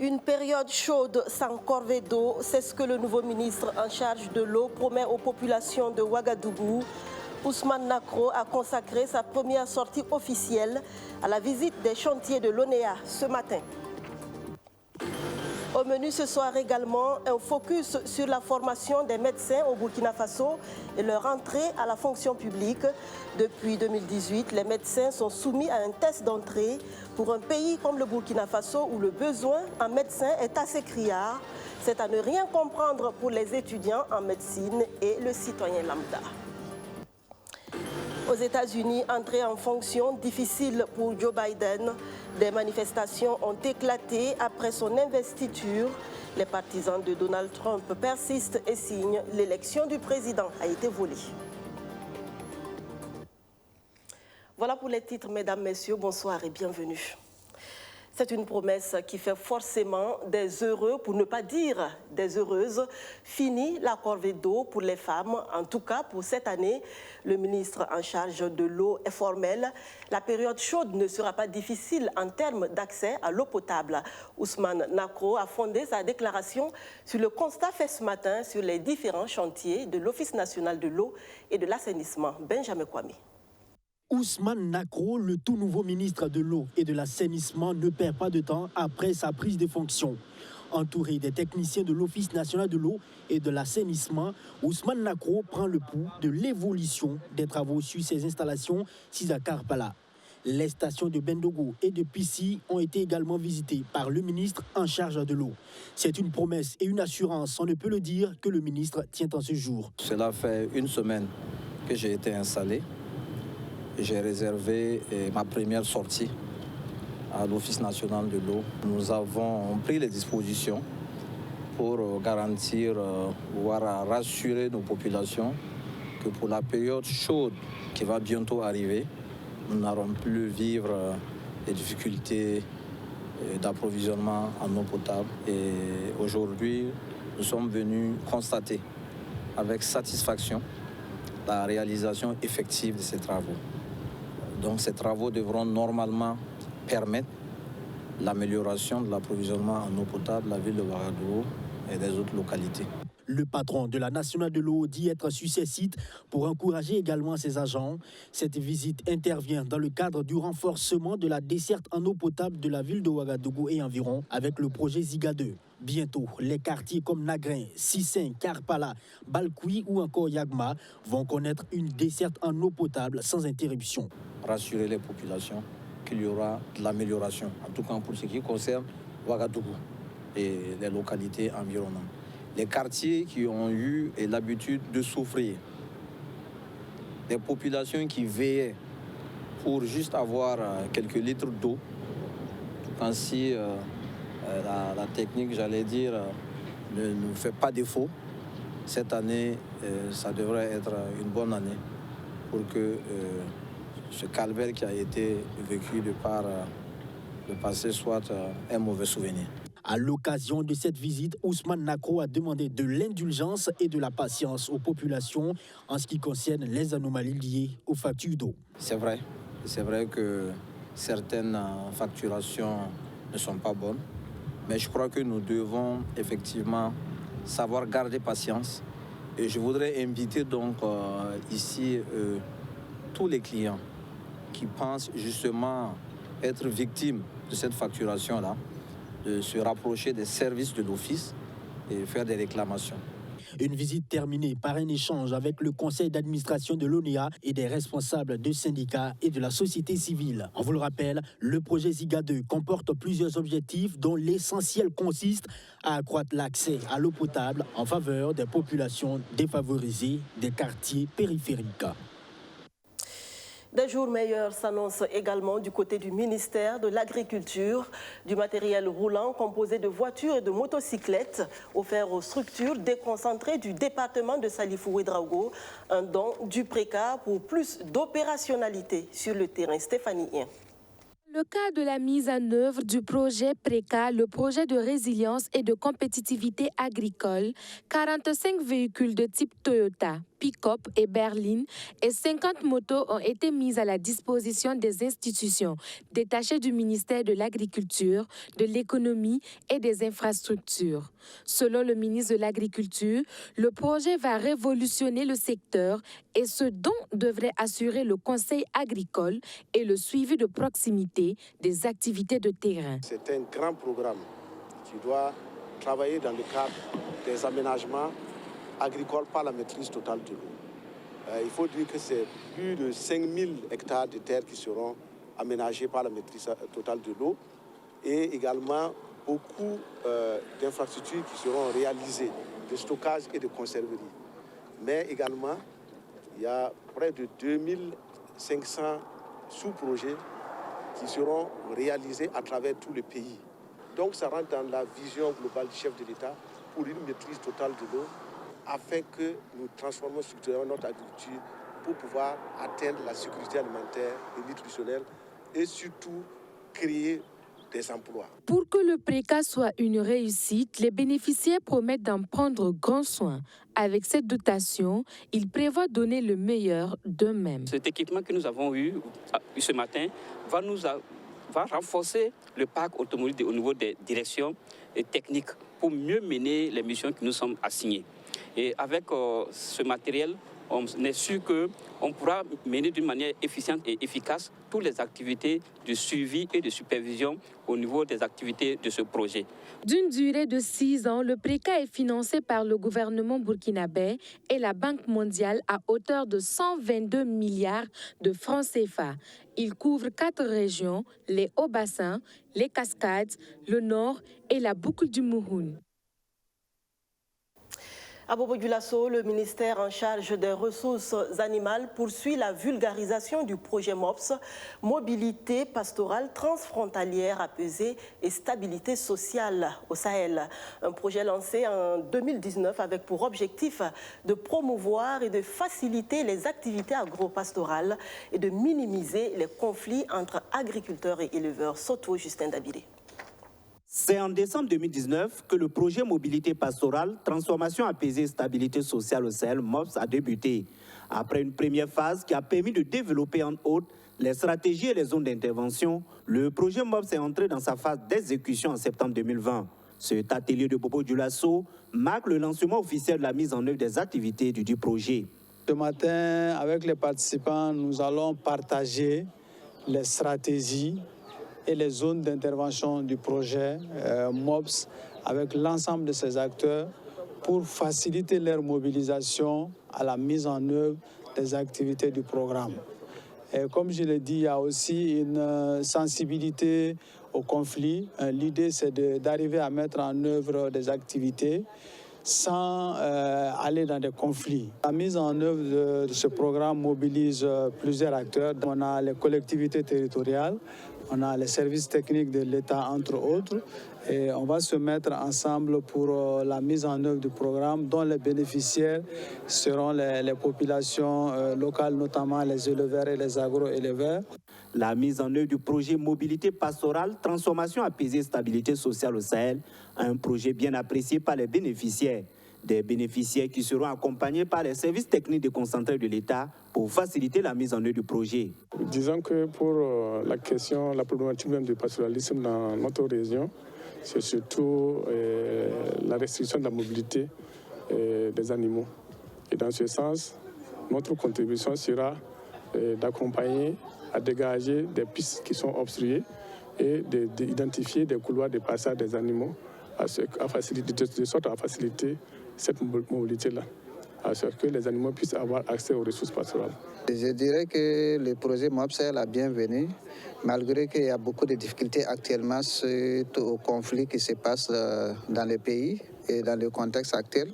Une période chaude sans corvée d'eau, c'est ce que le nouveau ministre en charge de l'eau promet aux populations de Ouagadougou. Ousmane Nakro a consacré sa première sortie officielle à la visite des chantiers de l'ONEA ce matin. Au menu ce soir également, un focus sur la formation des médecins au Burkina Faso et leur entrée à la fonction publique. Depuis 2018, les médecins sont soumis à un test d'entrée pour un pays comme le Burkina Faso où le besoin en médecins est assez criard. C'est à ne rien comprendre pour les étudiants en médecine et le citoyen lambda. Aux États-Unis, entrée en fonction difficile pour Joe Biden. Des manifestations ont éclaté après son investiture. Les partisans de Donald Trump persistent et signent. L'élection du président a été volée. Voilà pour les titres, mesdames, messieurs. Bonsoir et bienvenue. C'est une promesse qui fait forcément des heureux, pour ne pas dire des heureuses. Fini la corvée d'eau pour les femmes, en tout cas pour cette année. Le ministre en charge de l'eau est formel. La période chaude ne sera pas difficile en termes d'accès à l'eau potable. Ousmane Nakro a fondé sa déclaration sur le constat fait ce matin sur les différents chantiers de l'Office national de l'eau et de l'assainissement. Benjamin Kwame. Ousmane Nakro, le tout nouveau ministre de l'eau et de l'assainissement, ne perd pas de temps après sa prise de fonction. Entouré des techniciens de l'Office national de l'eau et de l'assainissement, Ousmane Nakro prend le pouls de l'évolution des travaux sur ses installations à Karpala. Les stations de Bendogo et de Pissi ont été également visitées par le ministre en charge de l'eau. C'est une promesse et une assurance, on ne peut le dire, que le ministre tient en ce jour. Cela fait une semaine que j'ai été installé. J'ai réservé ma première sortie à l'Office national de l'eau. Nous avons pris les dispositions pour garantir, voire rassurer nos populations que pour la période chaude qui va bientôt arriver, nous n'aurons plus vivre des difficultés d'approvisionnement en eau potable. Et aujourd'hui, nous sommes venus constater avec satisfaction la réalisation effective de ces travaux. Donc ces travaux devront normalement permettre l'amélioration de l'approvisionnement en eau potable de la ville de Ouagadougou et des autres localités. Le patron de la Nationale de l'eau dit être sur ces sites pour encourager également ses agents. Cette visite intervient dans le cadre du renforcement de la desserte en eau potable de la ville de Ouagadougou et environ avec le projet Ziga 2. Bientôt, les quartiers comme Nagrin, Sissin, Karpala, Balkoui ou encore Yagma vont connaître une desserte en eau potable sans interruption. Rassurer les populations qu'il y aura de l'amélioration, en tout cas pour ce qui concerne Ouagadougou et les localités environnantes. Les quartiers qui ont eu l'habitude de souffrir, des populations qui veillaient pour juste avoir quelques litres d'eau, ainsi la technique, j'allais dire, ne nous fait pas défaut. Cette année, ça devrait être une bonne année pour que ce calvaire qui a été vécu de par le passé soit un mauvais souvenir. À l'occasion de cette visite, Ousmane Nakro a demandé de l'indulgence et de la patience aux populations en ce qui concerne les anomalies liées aux factures d'eau. C'est vrai que certaines facturations ne sont pas bonnes, mais je crois que nous devons effectivement savoir garder patience. Et je voudrais inviter donc ici tous les clients qui pensent justement être victimes de cette facturation-là, de se rapprocher des services de l'office et faire des réclamations. Une visite terminée par un échange avec le conseil d'administration de l'ONEA et des responsables de syndicats et de la société civile. On vous le rappelle, le projet Ziga 2 comporte plusieurs objectifs dont l'essentiel consiste à accroître l'accès à l'eau potable en faveur des populations défavorisées des quartiers périphériques. Des jours meilleurs s'annoncent également du côté du ministère de l'Agriculture. Du matériel roulant composé de voitures et de motocyclettes offert aux structures déconcentrées du département de Salifou-Ouédraogo. Un don du PRECA pour plus d'opérationnalité sur le terrain. Stéphanie Hien. Le cas de la mise en œuvre du projet PRECA, le projet de résilience et de compétitivité agricole, 45 véhicules de type Toyota, pick-up et berline et 50 motos ont été mises à la disposition des institutions détachées du ministère de l'Agriculture, de l'Économie et des Infrastructures. Selon le ministre de l'Agriculture, le projet va révolutionner le secteur et ce dont devrait assurer le conseil agricole et le suivi de proximité des activités de terrain. C'est un grand programme qui doit travailler dans le cadre des aménagements agricoles par la maîtrise totale de l'eau. Il faut dire que c'est plus de 5000 hectares de terres qui seront aménagés par la maîtrise totale de l'eau et également beaucoup d'infrastructures qui seront réalisées, de stockage et de conserverie. Mais également, il y a près de 2500 sous-projets qui seront réalisés à travers tout le pays. Donc ça rentre dans la vision globale du chef de l'État pour une maîtrise totale de l'eau afin que nous transformions structurellement notre agriculture pour pouvoir atteindre la sécurité alimentaire et nutritionnelle et surtout créer des emplois. Pour que le PRECA soit une réussite, les bénéficiaires promettent d'en prendre grand soin. Avec cette dotation, ils prévoient donner le meilleur d'eux-mêmes. Cet équipement que nous avons eu ce matin va renforcer le parc automobile au niveau des directions et techniques pour mieux mener les missions qui nous sont assignées. Et avec ce matériel, on est sûr qu'on pourra mener d'une manière efficiente et efficace toutes les activités de suivi et de supervision au niveau des activités de ce projet. D'une durée de 6 ans, le PRECA est financé par le gouvernement burkinabé et la Banque mondiale à hauteur de 122 milliards de francs CFA. Il couvre 4 régions, les Hauts-Bassins, les Cascades, le Nord et la boucle du Mouhoun. À Bobo Dioulasso, le ministère en charge des ressources animales poursuit la vulgarisation du projet MOPS, Mobilité pastorale transfrontalière apaisée et stabilité sociale au Sahel. Un projet lancé en 2019 avec pour objectif de promouvoir et de faciliter les activités agro-pastorales et de minimiser les conflits entre agriculteurs et éleveurs. Soto Justin Dabiré. C'est en décembre 2019 que le projet Mobilité pastorale, transformation apaisée et stabilité sociale au Sahel, MOPS, a débuté. Après une première phase qui a permis de développer en autres les stratégies et les zones d'intervention, le projet MOPS est entré dans sa phase d'exécution en septembre 2020. Cet atelier de Bobo Dioulasso marque le lancement officiel de la mise en œuvre des activités du projet. Ce matin, avec les participants, nous allons partager les stratégies et les zones d'intervention du projet MOPS avec l'ensemble de ces acteurs pour faciliter leur mobilisation à la mise en œuvre des activités du programme. Et comme je l'ai dit, il y a aussi une sensibilité au conflit. L'idée, c'est d'arriver à mettre en œuvre des activités sans aller dans des conflits. La mise en œuvre de ce programme mobilise plusieurs acteurs. On a les collectivités territoriales, on a les services techniques de l'État, entre autres, et on va se mettre ensemble pour la mise en œuvre du programme dont les bénéficiaires seront les populations locales, notamment les éleveurs et les agro-éleveurs. La mise en œuvre du projet Mobilité pastorale, transformation apaisée et stabilité sociale au Sahel, un projet bien apprécié par les bénéficiaires. Des bénéficiaires qui seront accompagnés par les services techniques déconcentrés de l'État pour faciliter la mise en œuvre du projet. Disons que pour la problématique même du pastoralisme dans notre région, c'est surtout la restriction de la mobilité des animaux. Et dans ce sens, notre contribution sera d'accompagner à dégager des pistes qui sont obstruées et d'identifier des couloirs de passage des animaux de sorte à faciliter cette mobilité-là, à ce que les animaux puissent avoir accès aux ressources pastorales. Je dirais que le projet MOPS est la bienvenue, malgré qu'il y a beaucoup de difficultés actuellement suite au conflit qui se passe dans le pays et dans le contexte actuel.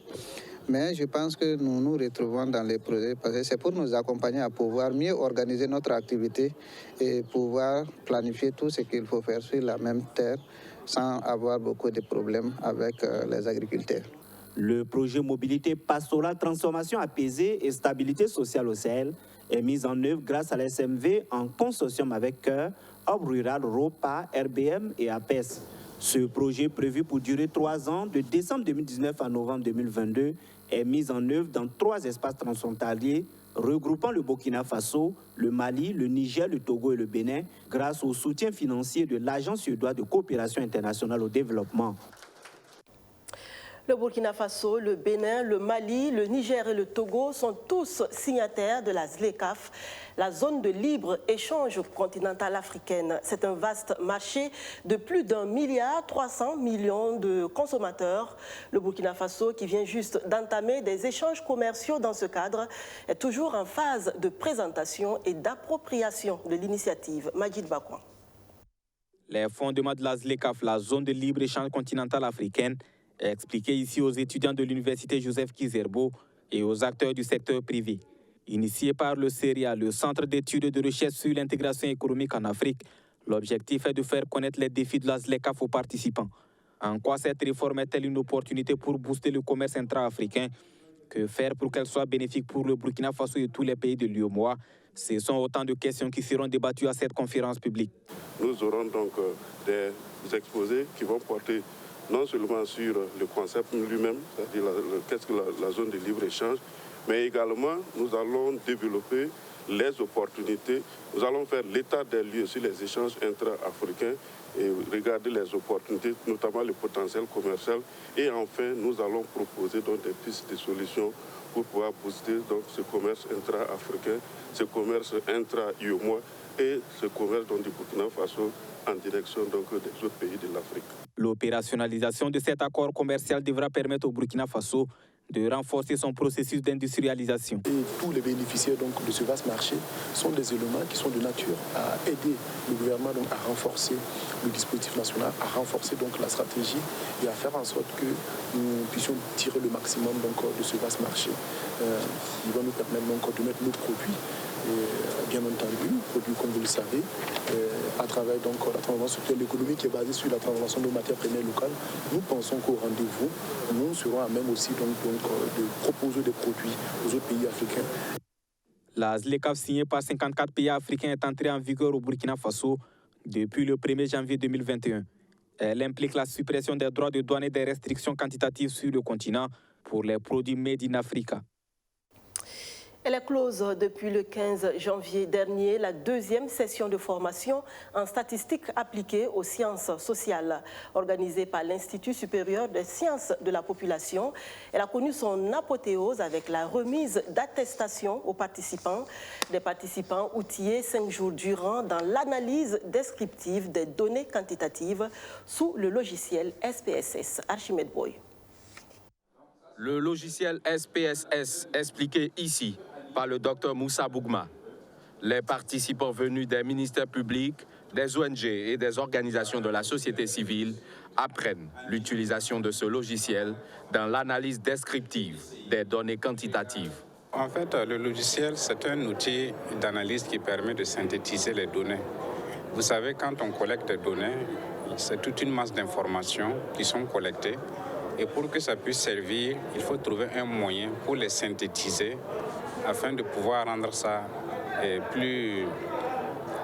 Mais je pense que nous nous retrouvons dans les projets parce que c'est pour nous accompagner à pouvoir mieux organiser notre activité et pouvoir planifier tout ce qu'il faut faire sur la même terre sans avoir beaucoup de problèmes avec les agriculteurs. Le projet Mobilité pastorale, transformation apaisée et stabilité sociale au Sahel est mis en œuvre grâce à la SMV en consortium avec Cœur, Hub rural ROPA, RBM et APES. Ce projet, prévu pour durer 3 ans, de décembre 2019 à novembre 2022, est mis en œuvre dans 3 espaces transfrontaliers regroupant le Burkina Faso, le Mali, le Niger, le Togo et le Bénin, grâce au soutien financier de l'Agence suédoise de coopération internationale au développement. Le Burkina Faso, le Bénin, le Mali, le Niger et le Togo sont tous signataires de la ZLECAf, la zone de libre-échange continentale africaine. C'est un vaste marché de plus d'1,3 milliard de consommateurs. Le Burkina Faso, qui vient juste d'entamer des échanges commerciaux dans ce cadre, est toujours en phase de présentation et d'appropriation de l'initiative. Majid Bakouan. Les fondements de la ZLECAf, la zone de libre-échange continentale africaine, est expliqué ici aux étudiants de l'université Joseph Kizerbo et aux acteurs du secteur privé. Initié par le CERIA, le Centre d'études et de recherche sur l'intégration économique en Afrique, l'objectif est de faire connaître les défis de la ZLECAf aux participants. En quoi cette réforme est-elle une opportunité pour booster le commerce intra-africain? Que faire pour qu'elle soit bénéfique pour le Burkina Faso et tous les pays de l'UEMOA? Ce sont autant de questions qui seront débattues à cette conférence publique. Nous aurons donc des exposés qui vont porter non seulement sur le concept lui-même, c'est-à-dire qu'est-ce que la zone de libre-échange, mais également nous allons développer les opportunités. Nous allons faire l'état des lieux sur les échanges intra-africains et regarder les opportunités, notamment le potentiel commercial. Et enfin, nous allons proposer donc des pistes de solutions pour pouvoir booster donc, ce commerce intra-africain, ce commerce intra-UEMOA et ce commerce donc, du Burkina Faso en direction donc, des autres pays de l'Afrique. L'opérationnalisation de cet accord commercial devra permettre au Burkina Faso de renforcer son processus d'industrialisation. Et tous les bénéficiaires donc, de ce vaste marché sont des éléments qui sont de nature à aider le gouvernement donc, à renforcer le dispositif national, à renforcer donc, la stratégie et à faire en sorte que nous puissions tirer le maximum donc, de ce vaste marché. Il va nous permettre donc, de mettre nos produits, bien entendu, produits comme vous le savez, à travers donc, la transformation de l'économie qui est basée sur la transformation de nos matières premières locales. Nous pensons qu'au rendez-vous, nous serons à même aussi donc de proposer des produits aux autres pays africains. La ZLECAf signée par 54 pays africains est entrée en vigueur au Burkina Faso depuis le 1er janvier 2021. Elle implique la suppression des droits de douane et des restrictions quantitatives sur le continent pour les produits made in Africa. Elle est close depuis le 15 janvier dernier, la deuxième session de formation en statistiques appliquées aux sciences sociales, organisée par l'Institut supérieur des sciences de la population. Elle a connu son apothéose avec la remise d'attestations aux participants, des participants outillés 5 jours durant dans l'analyse descriptive des données quantitatives sous le logiciel SPSS. Archimède Boy. Le logiciel SPSS expliqué ici par le Dr Moussa Bougma. Les participants venus des ministères publics, des ONG et des organisations de la société civile apprennent l'utilisation de ce logiciel dans l'analyse descriptive des données quantitatives. En fait, le logiciel, c'est un outil d'analyse qui permet de synthétiser les données. Vous savez, quand on collecte des données, c'est toute une masse d'informations qui sont collectées. Et pour que ça puisse servir, il faut trouver un moyen pour les synthétiser afin de pouvoir rendre ça plus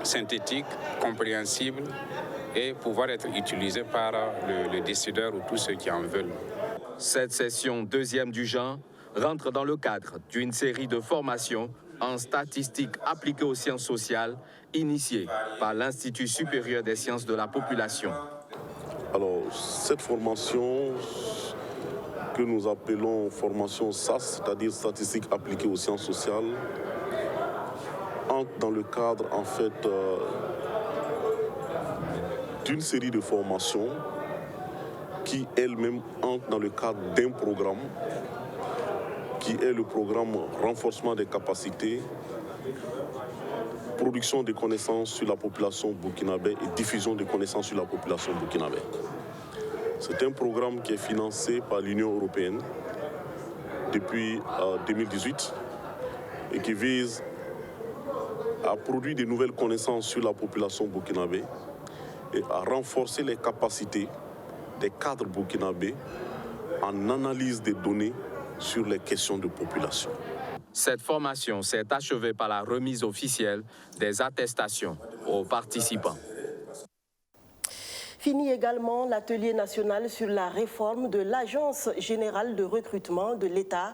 synthétique, compréhensible et pouvoir être utilisé par le décideur ou tous ceux qui en veulent. Cette session deuxième du genre rentre dans le cadre d'une série de formations en statistiques appliquées aux sciences sociales initiée par l'Institut supérieur des sciences de la population. Alors, cette formation que nous appelons formation SAS, c'est-à-dire statistiques appliquées aux sciences sociales, entre dans le cadre en fait d'une série de formations qui elle-même entre dans le cadre d'un programme qui est le programme renforcement des capacités, production de connaissances sur la population burkinabé et diffusion de connaissances sur la population burkinabé. C'est un programme qui est financé par l'Union européenne depuis 2018 et qui vise à produire de nouvelles connaissances sur la population burkinabé et à renforcer les capacités des cadres burkinabés en analyse des données sur les questions de population. Cette formation s'est achevée par la remise officielle des attestations aux participants. Fini également l'atelier national sur la réforme de l'Agence générale de recrutement de l'État.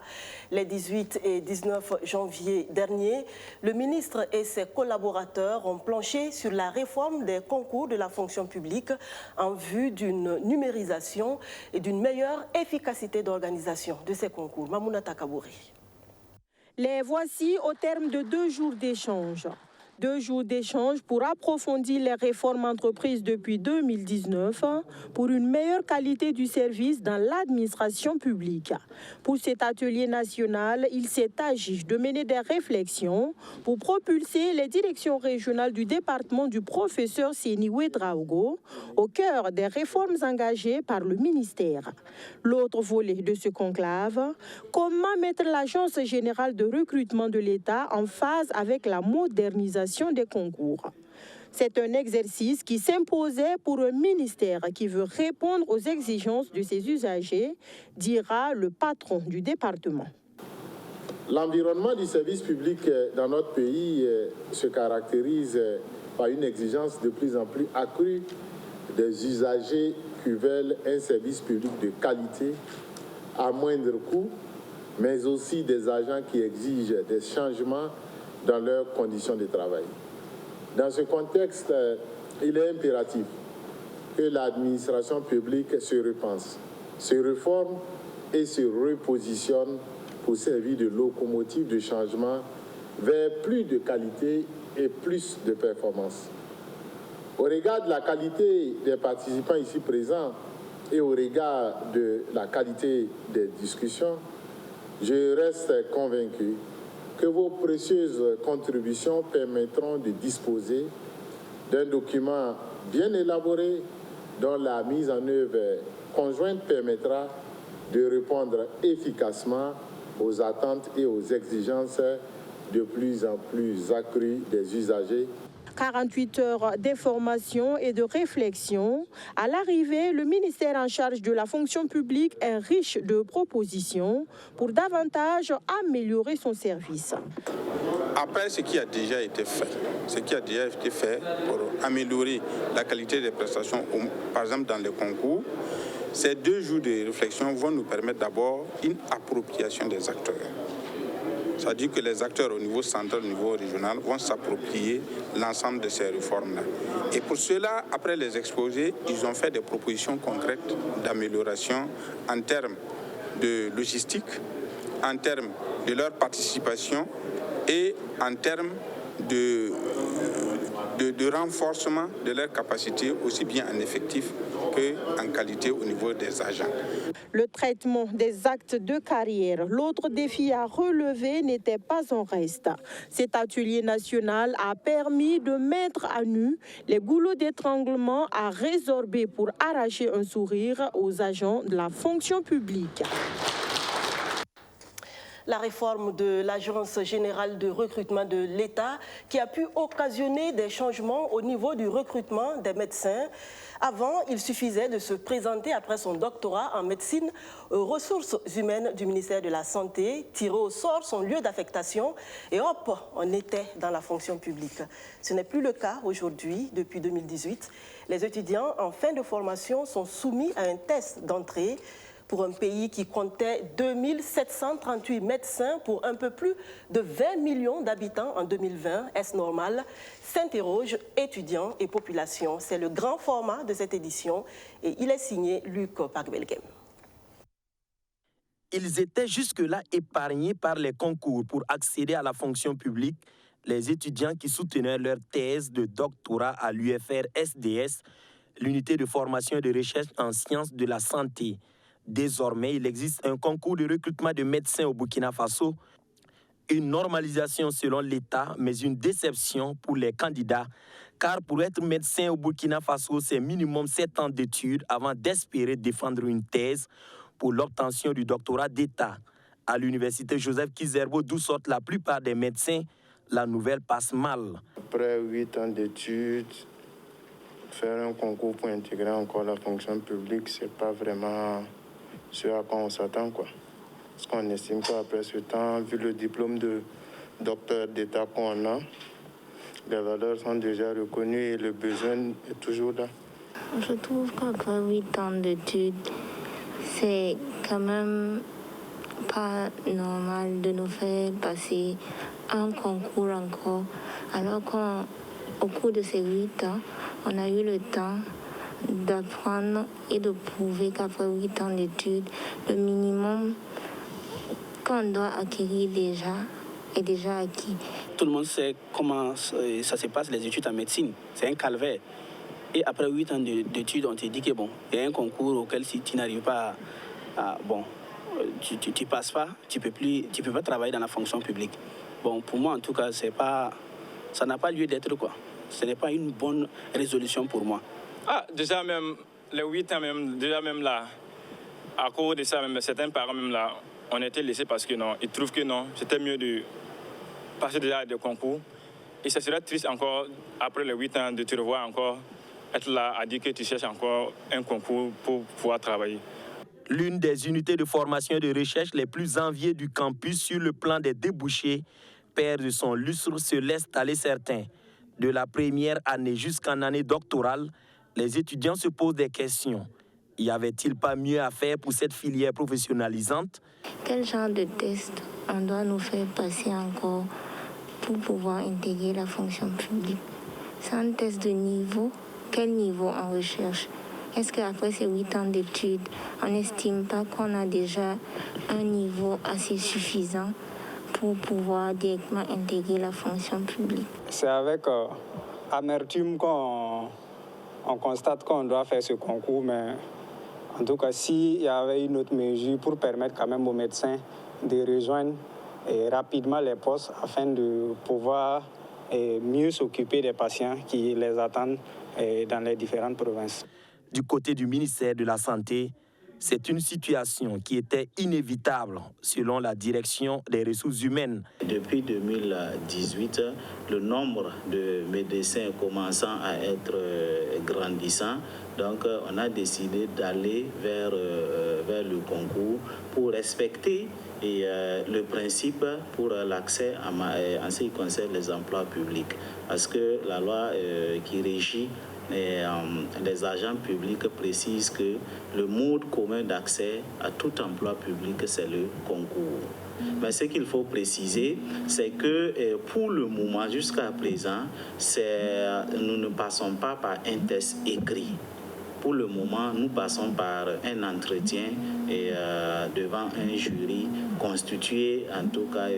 Les 18 et 19 janvier dernier, le ministre et ses collaborateurs ont planché sur la réforme des concours de la fonction publique en vue d'une numérisation et d'une meilleure efficacité d'organisation de ces concours. Mamouna Takabouri. Les voici au terme de 2 jours d'échange. 2 jours d'échange pour approfondir les réformes entreprises depuis 2019 pour une meilleure qualité du service dans l'administration publique. Pour cet atelier national, il s'est agi de mener des réflexions pour propulser les directions régionales du département du professeur Séni Ouedraogo au cœur des réformes engagées par le ministère. L'autre volet de ce conclave, comment mettre l'Agence générale de recrutement de l'État en phase avec la modernisation des concours. C'est un exercice qui s'imposait pour un ministère qui veut répondre aux exigences de ses usagers, dira le patron du département. L'environnement du service public dans notre pays se caractérise par une exigence de plus en plus accrue des usagers qui veulent un service public de qualité à moindre coût, mais aussi des agents qui exigent des changements dans leurs conditions de travail. Dans ce contexte, il est impératif que l'administration publique se repense, se réforme et se repositionne pour servir de locomotive de changement vers plus de qualité et plus de performance. Au regard de la qualité des participants ici présents et au regard de la qualité des discussions, je reste convaincu que vos précieuses contributions permettront de disposer d'un document bien élaboré dont la mise en œuvre conjointe permettra de répondre efficacement aux attentes et aux exigences de plus en plus accrues des usagers. 48 heures d'information et de réflexion. À l'arrivée, le ministère en charge de la fonction publique est riche de propositions pour davantage améliorer son service. Après ce qui a déjà été fait, pour améliorer la qualité des prestations, par exemple dans les concours, ces 2 jours de réflexion vont nous permettre d'abord une appropriation des acteurs. C'est-à-dire que les acteurs au niveau central, au niveau régional vont s'approprier l'ensemble de ces réformes-là. Et pour cela, après les exposés, ils ont fait des propositions concrètes d'amélioration en termes de logistique, en termes de leur participation et en termes de renforcement de leurs capacités, aussi bien en effectif qu'en qualité au niveau des agents. Le traitement des actes de carrière, l'autre défi à relever n'était pas en reste. Cet atelier national a permis de mettre à nu les goulots d'étranglement à résorber pour arracher un sourire aux agents de la fonction publique. La réforme de l'Agence générale de recrutement de l'État qui a pu occasionner des changements au niveau du recrutement des médecins. Avant, il suffisait de se présenter après son doctorat en médecine aux ressources humaines du ministère de la Santé, tirer au sort son lieu d'affectation et hop, on était dans la fonction publique. Ce n'est plus le cas aujourd'hui, depuis 2018. Les étudiants en fin de formation sont soumis à un test d'entrée. Pour un pays qui comptait 2738 médecins pour un peu plus de 20 millions d'habitants en 2020, est-ce normal? S'interrogent étudiants et population. C'est le grand format de cette édition et il est signé Luc Pagbelgem. Ils étaient jusque-là épargnés par les concours pour accéder à la fonction publique. Les étudiants qui soutenaient leur thèse de doctorat à l'UFR-SDS, l'unité de formation et de recherche en sciences de la santé. Désormais, il existe un concours de recrutement de médecins au Burkina Faso. Une normalisation selon l'État, mais une déception pour les candidats. Car pour être médecin au Burkina Faso, c'est minimum 7 ans d'études avant d'espérer défendre une thèse pour l'obtention du doctorat d'État. À l'université Joseph Kizerbo, d'où sortent la plupart des médecins, la nouvelle passe mal. Après 8 ans d'études, faire un concours pour intégrer encore la fonction publique, c'est pas vraiment ce à quoi on s'attend, quoi. Parce qu'on estime qu'après ce temps, vu le diplôme de docteur d'État qu'on a, les valeurs sont déjà reconnues et le besoin est toujours là. Je trouve qu'après 8 ans d'études, c'est quand même pas normal de nous faire passer un concours encore, alors qu'au cours de ces 8 ans, on a eu le temps d'apprendre et de prouver qu'après 8 ans d'études, le minimum qu'on doit acquérir déjà est déjà acquis. Tout le monde sait comment ça se passe, les études en médecine. C'est un calvaire. Et après 8 ans d'études, on te dit que bon, il y a un concours auquel si tu n'arrives pas tu passes pas, tu peux pas travailler dans la fonction publique. Bon, pour moi en tout cas, ça n'a pas lieu d'être quoi. Ce n'est pas une bonne résolution pour moi. Ah, déjà même les 8 ans même là, à cause de ça même certains parents même là, on était laissés parce que non, ils trouvent que non, c'était mieux de passer déjà des concours. Et ça serait triste encore après les 8 ans de te revoir encore être là à dire que tu cherches encore un concours pour pouvoir travailler. L'une des unités de formation et de recherche les plus enviées du campus sur le plan des débouchés perd de son lustre, se laisse aller certains. De la première année jusqu'en année doctorale, les étudiants se posent des questions. Y avait-il pas mieux à faire pour cette filière professionnalisante? Quel genre de test on doit nous faire passer encore pour pouvoir intégrer la fonction publique? C'est un test de niveau. Quel niveau on recherche? Est-ce qu'après ces 8 ans d'études, on n'estime pas qu'on a déjà un niveau assez suffisant pour pouvoir directement intégrer la fonction publique? C'est avec amertume qu'on constate qu'on doit faire ce concours, mais en tout cas, s'il y avait une autre mesure pour permettre quand même aux médecins de rejoindre rapidement les postes afin de pouvoir mieux s'occuper des patients qui les attendent dans les différentes provinces. Du côté du ministère de la Santé, c'est une situation qui était inévitable selon la direction des ressources humaines. Depuis 2018, le nombre de médecins commençant à être grandissant, donc on a décidé d'aller vers le concours pour respecter le principe pour l'accès en ce qui concerne les emplois publics. Parce que la loi qui régit les agents publics précisent que le mode commun d'accès à tout emploi public, c'est le concours. Mais ce qu'il faut préciser, c'est que pour le moment, jusqu'à présent, nous ne passons pas par un test écrit. Pour le moment, nous passons par un entretien devant un jury constitué, en tout cas,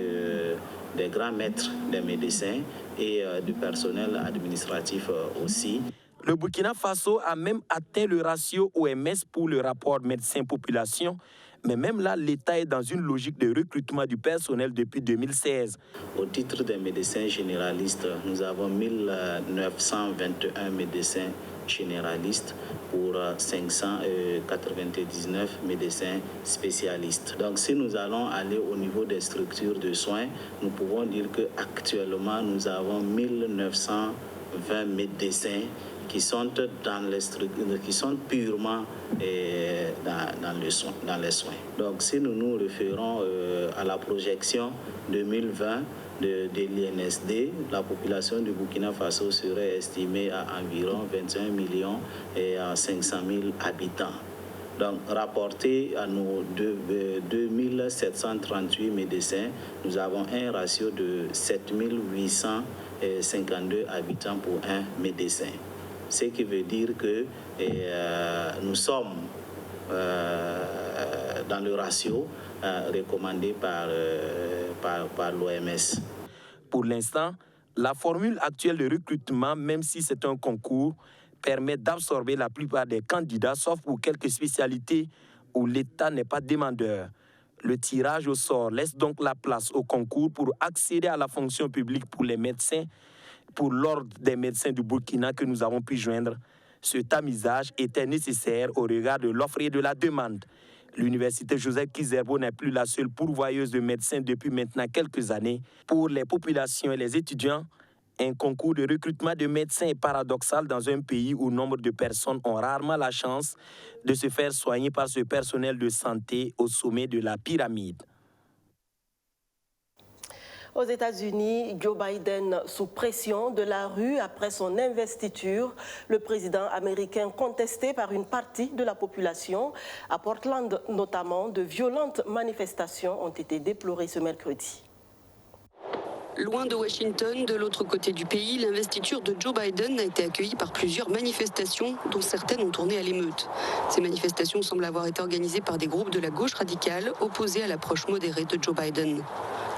des grands maîtres des médecins et du personnel administratif aussi. Le Burkina Faso a même atteint le ratio OMS pour le rapport médecin-population, mais même là, l'État est dans une logique de recrutement du personnel depuis 2016. Au titre des médecins généralistes, nous avons 1921 médecins généralistes pour 599 médecins spécialistes. Donc si nous allons aller au niveau des structures de soins, nous pouvons dire qu'actuellement, nous avons 1920 médecins qui sont dans les structures, qui sont purement dans les soins. Donc si nous nous référons à la projection 2020 de l'INSD, la population du Burkina Faso serait estimée à environ 21 millions et 500 000 habitants. Donc, rapporté à nos 2738 médecins, nous avons un ratio de 7852 habitants pour un médecin. Ce qui veut dire que nous sommes dans le ratio recommandé par l'OMS. Pour l'instant, la formule actuelle de recrutement, même si c'est un concours, permet d'absorber la plupart des candidats, sauf pour quelques spécialités où l'État n'est pas demandeur. Le tirage au sort laisse donc la place au concours pour accéder à la fonction publique pour les médecins, pour l'ordre des médecins du Burkina que nous avons pu joindre. Ce tamisage était nécessaire au regard de l'offre et de la demande. L'université Joseph Kizerbo n'est plus la seule pourvoyeuse de médecins depuis maintenant quelques années. Pour les populations et les étudiants, un concours de recrutement de médecins est paradoxal dans un pays où nombre de personnes ont rarement la chance de se faire soigner par ce personnel de santé au sommet de la pyramide. Aux États-Unis, Joe Biden sous pression de la rue après son investiture. Le président américain contesté par une partie de la population. À Portland notamment, de violentes manifestations ont été déplorées ce mercredi. Loin de Washington, de l'autre côté du pays, l'investiture de Joe Biden a été accueillie par plusieurs manifestations, dont certaines ont tourné à l'émeute. Ces manifestations semblent avoir été organisées par des groupes de la gauche radicale opposés à l'approche modérée de Joe Biden.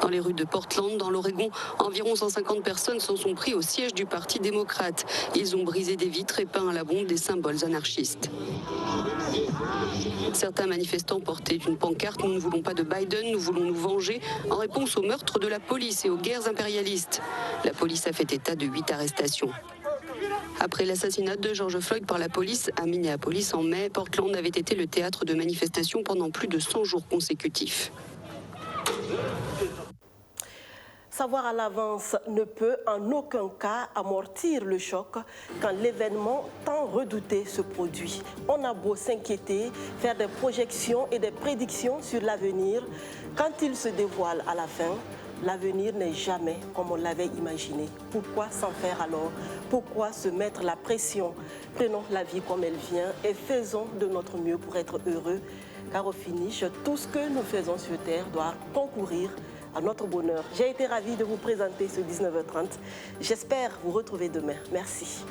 Dans les rues de Portland, dans l'Oregon, environ 150 personnes s'en sont pris au siège du Parti démocrate. Ils ont brisé des vitres et peint à la bombe des symboles anarchistes. Certains manifestants portaient une pancarte « Nous ne voulons pas de Biden, nous voulons nous venger » en réponse au meurtre de la police et aux guerres impérialistes. La police a fait état de 8 arrestations. Après l'assassinat de George Floyd par la police à Minneapolis en mai, Portland avait été le théâtre de manifestations pendant plus de 100 jours consécutifs. Savoir à l'avance ne peut en aucun cas amortir le choc quand l'événement tant redouté se produit. On a beau s'inquiéter, faire des projections et des prédictions sur l'avenir, quand il se dévoile à la fin, l'avenir n'est jamais comme on l'avait imaginé. Pourquoi s'en faire alors? Pourquoi se mettre la pression? Prenons la vie comme elle vient et faisons de notre mieux pour être heureux. Car au finish, tout ce que nous faisons sur Terre doit concourir à notre bonheur. J'ai été ravie de vous présenter ce 19h30. J'espère vous retrouver demain. Merci.